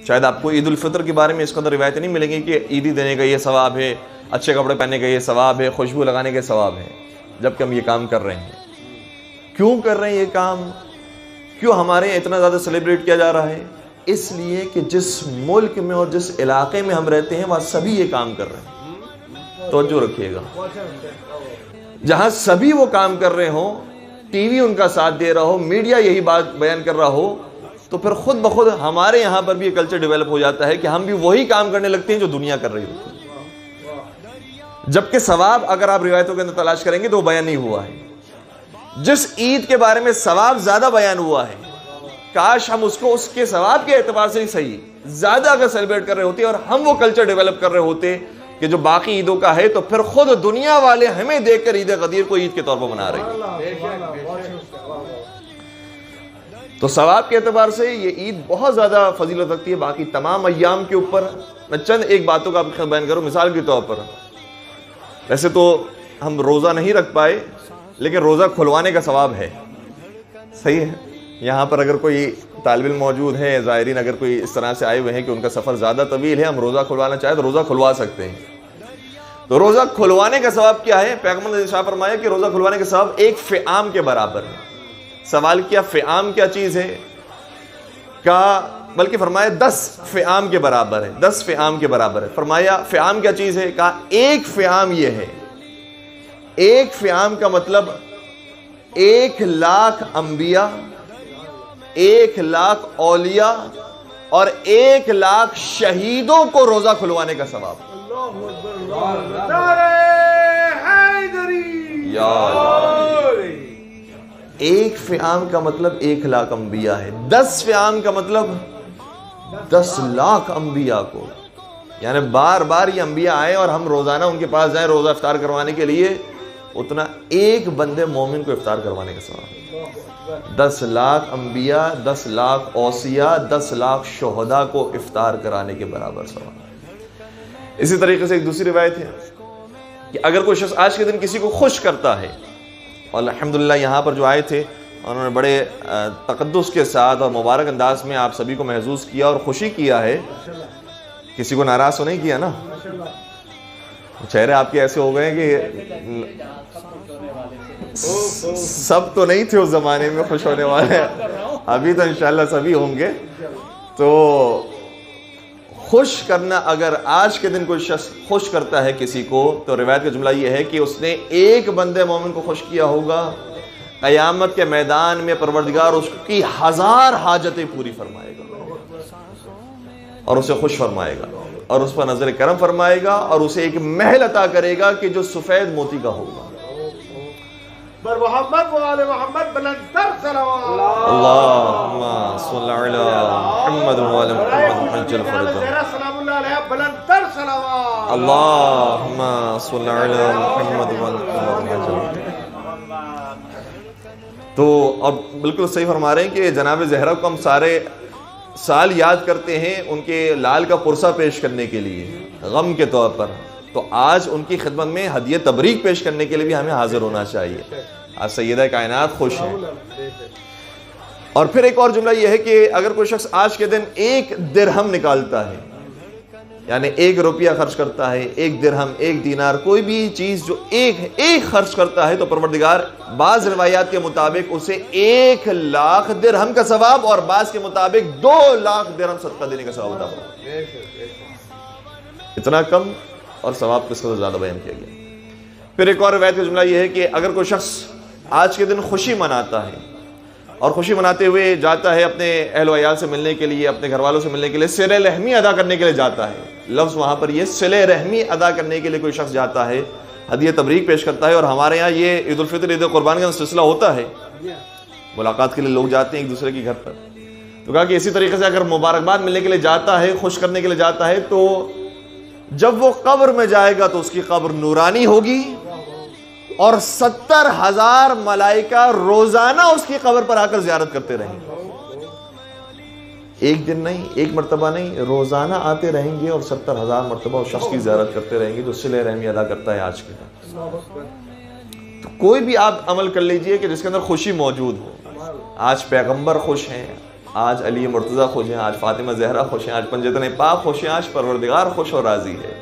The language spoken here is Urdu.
شاید آپ کو عید الفطر کے بارے میں اس قدر روایتیں نہیں ملیں گی کہ عیدی دینے کا یہ ثواب ہے، اچھے کپڑے پہننے کا یہ ثواب ہے، خوشبو لگانے کا ثواب ہے، جبکہ ہم یہ کام کر رہے ہیں۔ کیوں کر رہے ہیں یہ کام؟ کیوں ہمارے یہاں اتنا زیادہ سیلیبریٹ کیا جا رہا ہے؟ اس لیے کہ جس ملک میں اور جس علاقے میں ہم رہتے ہیں وہاں سبھی یہ کام کر رہے ہیں۔ توجہ رکھیے گا، جہاں سبھی وہ کام کر رہے ہوں، ٹی وی ان کا ساتھ دے رہا ہو، میڈیا یہی بات بیان کر رہا ہو، تو پھر خود بخود ہمارے یہاں پر بھی یہ کلچر ڈیولپ ہو جاتا ہے کہ ہم بھی وہی کام کرنے لگتے ہیں جو دنیا کر رہی ہوتی ہے، جبکہ ثواب اگر آپ روایتوں کے اندر تلاش کریں گے تو وہ بیان نہیں ہوا ہے۔ جس عید کے بارے میں ثواب زیادہ بیان ہوا ہے، کاش ہم اس کو اس کے ثواب کے اعتبار سے ہی صحیح زیادہ اگر سیلیبریٹ کر رہے ہوتے اور ہم وہ کلچر ڈیولپ کر رہے ہوتے کہ جو باقی عیدوں کا ہے، تو پھر خود دنیا والے ہمیں دیکھ کر عید غدیر کو عید کے طور پر منا رہے ہیں۔ تو ثواب کے اعتبار سے یہ عید بہت زیادہ فضیلت رکھتی ہے باقی تمام ایام کے اوپر۔ میں چند ایک باتوں کا آپ کو بیان کروں، مثال کے طور پر ویسے تو ہم روزہ نہیں رکھ پائے، لیکن روزہ کھلوانے کا ثواب ہے، صحیح ہے۔ یہاں پر اگر کوئی طالب علم موجود ہے، زائرین اگر کوئی اس طرح سے آئے ہوئے ہیں کہ ان کا سفر زیادہ طویل ہے، ہم روزہ کھلوانا چاہیں تو روزہ کھلوا سکتے ہیں۔ تو روزہ کھلوانے کا ثواب کیا ہے؟ پیغمبر نے ارشاد فرمایا کہ روزہ کھلوانے کا ثواب ایک فعام کے برابر ہے۔ سوال کیا فعام کیا چیز ہے؟ بلکہ فرمایا 10 فعام کے برابر ہے، 10 فعام کے برابر ہے۔ فرمایا فعام کیا چیز ہے؟ کہا ایک فعام یہ ہے، ایک فعام کا مطلب 1,00,000 انبیاء، 1,00,000 اولیاء اور 1,00,000 شہیدوں کو روزہ کھلوانے کا ثواب۔ ایک فعام کا مطلب 1,00,000 انبیاء ہے، 10 فعام کا مطلب 10,00,000 انبیاء کو، یعنی بار بار یہ انبیاء آئے اور ہم روزانہ ان کے پاس جائیں روزہ افطار کروانے کے لیے، اتنا ایک بندے مومن کو افطار کروانے کا ثواب۔ 10,00,000 انبیاء، 10,00,000 اوصیاء، 10,00,000 شہداء کو افطار کرانے کے برابر ثواب۔ اسی طریقے سے ایک دوسری روایت ہے کہ اگر کوئی شخص آج کے دن کسی کو خوش کرتا ہے، اور الحمدللہ یہاں پر جو آئے تھے انہوں نے بڑے تقدس کے ساتھ اور مبارک انداز میں آپ سبھی کو محظوظ کیا اور خوشی کیا ہے، کسی کو ناراض تو نہیں کیا نا؟ چہرے آپ کے ایسے ہو گئے کہ سب تو نہیں تھے اس زمانے میں خوش ہونے والے، ابھی تو انشاءاللہ سبھی ہوں گے۔ تو خوش کرنا، اگر آج کے دن کوئی شخص خوش کرتا ہے کسی کو، تو روایت کا جملہ یہ ہے کہ اس نے ایک بندے مومن کو خوش کیا ہوگا، قیامت کے میدان میں پروردگار اس کی 1000 حاجتیں پوری فرمائے گا اور اسے خوش فرمائے گا اور اس پر نظر کرم فرمائے گا اور اسے ایک محل عطا کرے گا کہ جو سفید موتی کا ہوگا۔ بر محمد و آل محمد بلند تر صلوات۔ اللہم صلی علی محمد و آل محمد حج الفرج۔ سلام اللہ علیہ بلند تر صلوات۔ اللہم صلی علی محمد و آل محمد حج الفرج۔ تو اب بالکل صحیح فرما رہے ہیں کہ جناب زہرا کو ہم سارے سال یاد کرتے ہیں ان کے لال کا پرسہ پیش کرنے کے لیے غم کے طور پر، تو آج ان کی خدمت میں ہدیہ تبریک پیش کرنے کے لیے بھی ہمیں حاضر ہونا چاہیے۔ آج سیدہ کائنات خوش ہیں۔ اور پھر ایک اور جملہ یہ ہے کہ اگر کوئی شخص آج کے دن 1 درہم نکالتا ہے، یعنی 1 روپیہ خرچ کرتا ہے، 1 درہم، 1 دینار، کوئی بھی چیز جو ایک خرچ کرتا ہے، تو پروردگار بعض روایات کے مطابق اسے 1,00,000 درہم کا ثواب اور بعض کے مطابق 2,00,000 درہم صدقہ دینے کا ثواب ہوتا ہے۔ اتنا کم اور ثواب کس کو زیادہ بیان کیا گیا۔ پھر ایک اور روایت کا جملہ یہ ہے کہ اگر کوئی شخص آج کے دن خوشی مناتا ہے اور خوشی مناتے ہوئے جاتا ہے اپنے اہل و عیال سے ملنے کے لیے، اپنے گھر والوں سے ملنے کے لیے، صلہ رحمی ادا کرنے کے لیے جاتا ہے، لفظ وہاں پر یہ صلہ رحمی ادا کرنے کے لیے کوئی شخص جاتا ہے، ہدیہ تبریک پیش کرتا ہے۔ اور ہمارے یہاں یہ عید الفطر، عید قربان کا سلسلہ ہوتا ہے، ملاقات کے لیے لوگ جاتے ہیں ایک دوسرے کے گھر پر، تو کہا کہ اسی طریقے سے اگر مبارکباد ملنے کے لیے جاتا ہے، خوش کرنے کے لیے جاتا ہے، تو جب وہ قبر میں جائے گا تو اس کی قبر نورانی ہوگی اور 70,000 ملائکہ روزانہ اس کی قبر پر آ کر زیارت کرتے رہیں گے۔ ایک دن نہیں، ایک مرتبہ نہیں، روزانہ آتے رہیں گے اور 70,000 مرتبہ اس شخص کی زیارت کرتے رہیں گے جو صلہ رحمی ادا کرتا ہے آج کے دن۔ تو کوئی بھی آپ عمل کر لیجئے کہ جس کے اندر خوشی موجود ہو۔ آج پیغمبر خوش ہیں، آج علی مرتضیٰ خوش ہیں، آج فاطمہ زہرا خوش ہیں، آج پنجتن پاک خوش ہیں، آج پروردگار خوش اور راضی ہے۔